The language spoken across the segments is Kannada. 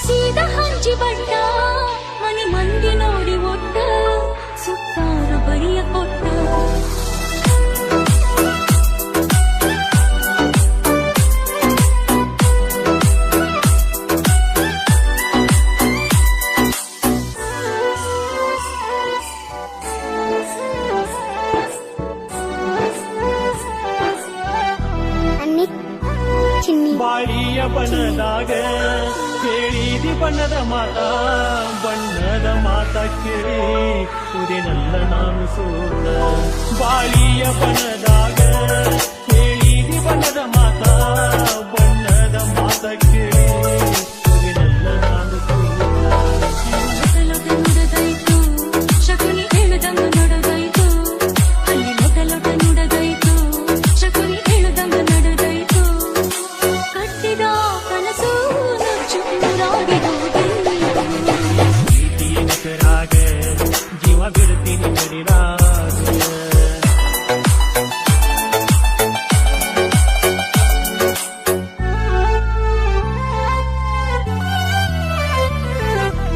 ಸೀದ ಹಂಚಿ ಬಟ್ಟ ಮನಿ ಮಂದಿ ನೋಡಿ ಒಟ್ಟ ಸುತ್ತಾರ ಬರಿಯ ಕೊಟ್ಟ ಬಾಳಿಯ ಬಣ್ಣದಾಗ ಕೇಳಿದಿ ಬಣ್ಣದ ಮಾತ ಕೇಳಿ ಕುದಿನಲ್ಲ ನಾನು ಸೋತ ಬಾಳಿಯ ಬಣ್ಣದಾಗ ಕೇಳಿದಿ ಬಣ್ಣದ ಮಾತ ಕೇಳಿ ಕುದಿನಲ್ಲ ನಾನು ಲೊಟ ನುಡದಾಯ್ತು ಶಕುನಿ ಹೇಳುದಂಗ ನಡದಾಯ್ತು ಅಲ್ಲಿ ಲೊಟ ನುಡದಾಯ್ತು ಶಕುನಿ ಹೇಳುದಂಗ ನಡೆದಾಯ್ತು ಕಟ್ಟಿದ ಕನಸು ನುಚ್ಚು ನೂರಾಗಿ ಹೆಸರಾಗ ಜೀವ ಬಿಡ್ತೀನಿ ಮಡಿರಾಗ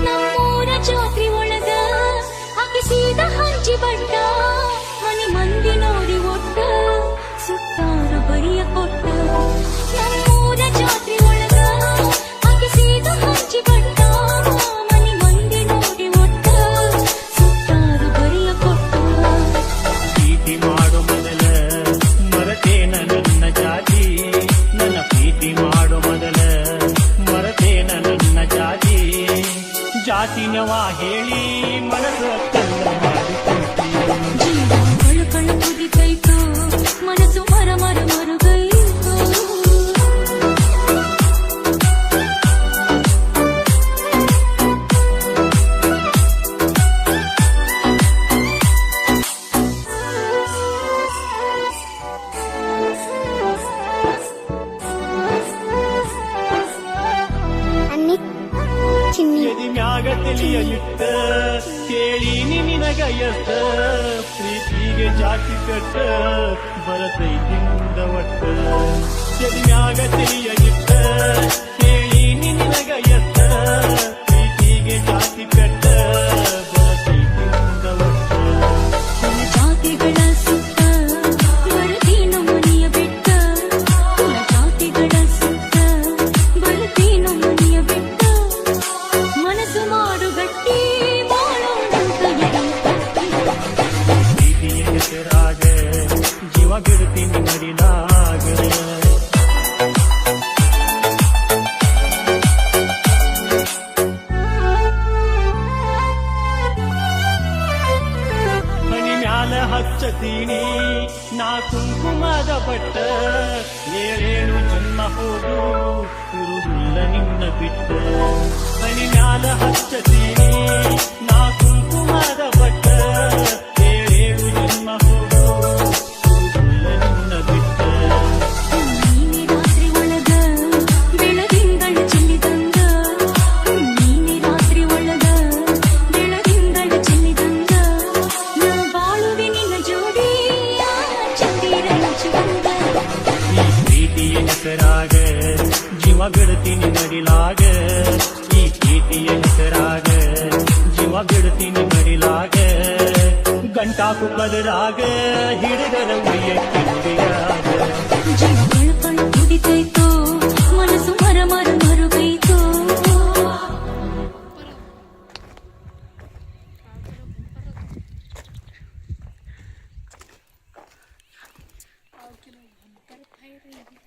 ನಮ್ಮೂರ ಜಾತ್ರಿ ಒಳಗ ಆಕೆ ಸೀದ ಹಂಚಿ ಬಟ್ಟ ಮನಿ ಮಂದಿ ನೋಡಿ ಒಟ್ಟ ಸುತ್ತಾರ ಬರಿಯ ಕೊಟ್ಟ ನಮ್ಮೂರ ಜಾತ್ರಿ ಒಳಗ ಆಕೆ ಸೀದ ಹಂಚಿ ಬಟ್ಟ ಮನಿ ಮಂದಿ ನೋಡಿ ಒಟ್ಟ ಸುತ್ತಾರ ಬರಿಯ ಕೊಟ್ಟ ಪ್ರೀತಿ ಮಾಡೋ ಮೊದಲ ಮರತೇನ ನನ್ನ ಜಾತಿ ನನ್ನ ಪ್ರೀತಿ ಮಾಡೋ ಮೊದಲ ಮರತೇನ ನನ್ನ ಜಾತಿನವ ಹೇಳಿ ಮನಸ್ಸ ಕಲ್ಲ ಮಾಡಿಕೊಂಡಿ ಜೀವ ಕಳು ಕುದಿತೈತು ಮನಸ್ಸು ಮರ ಮರುಗೈತು ಎದಿ ಮ್ಯಾಗ ತಿಳಿಯಲಿತ್ತ ಕೇಳಿ ನಿನಗ ಎತ್ತ ಪ್ರೀತಿಗೆ ಜಾತಿ ಕಟ್ಟ ಬರತೈತಿ ಮುಂದ ಒಟ್ಟ ಎದಿ ಮ್ಯಾಗ ತಿಳಿಯಲಿತ್ತ ಕೇಳಿ ನಿನಗ ಎತ್ತ ಪ್ರೀತಿಗೆ ಜಾತಿ ಕಟ್ಟ ಬರತೈತಿ ಮುಂದ ಒಟ್ಟ ಕುಲ ಜಾತಿಗಳ ಸುತ್ತ ಬರತೀನು ಮನೆಯ ಬಿಟ್ಟ ಕುಲ ಜಾತಿಗಳ ಸುತ್ತ ಬರತೀನು ಮನೆಯ ಬಿಟ್ಟ ಮನಸ್ಸು ಮಾಡು ಗಟ್ಟಿ ಬಾಳೋಣಂತ ಪ್ರೀತಿಯ ಹೆಸರಾಗ ಜೀವ ಬಿಡ್ತೀನಿ ಮಡಿಲಾಗ ಮನಿ ಮ್ಯಾಲ ಹಚ್ಚತೀನಿ ನಾ ಕುಂಕುಮದ ಬಟ್ಟ ಏಳೇಳು ಜನ್ಮ ಹೋದು ಇರುವುದಿಲ್ಲ ನಿನ್ನ ಬಿಟ್ಟ ಮನಿ ಮ್ಯಾಲ ಹಚ್ಚತೀನಿ ನಾ ಕುಂಕುಮದ ಬಟ್ಟ ಏಳೇಳು ಜನ್ಮ ಹೋದು ಇರುವುದಿಲ್ಲ ನಿನ್ನ ಬಿಟ್ಟ ನೀನೆ ರಾತ್ರಿ ಒಳಗ ಬೆಳದಿಂಗಳ ಚೆಲ್ಲಿದಂಗ ನೀನೆ ರಾತ್ರಿ ಒಳಗ ಬೆಳದಿಂಗಳ ಚೆಲ್ಲಿದಂಗ ನಾ ಬಾಳುವೆ ನಿನ್ನ ಜೋಡಿ ಚಂದಿರ ಮಿಂಚುವಂಗ ಈ ಪ್ರೀತಿಯ ಹೆಸರಾಗ ಜೀವ ಬಿಡ್ತೀನಿ ಮಡಿಲಾಗ ಈ ಪ್ರೀತಿಯ ಹೆಸರಾಗ ಜೀವ ಬಿಡ್ತೀನಿ ಮಡಿಲಾಗ ಗಂಟಾಕು ಕದರಾಗ ಹಿಡಿದರ ಉಯ್ಯಕ್ಕೆ ನುಡಿಯಾಗ ಜೀವ ಕಳು ಕುದಿತೈತು ಮನಸ್ಸು ಮರ ಮರುಗೈತು किलो भयंकर फायर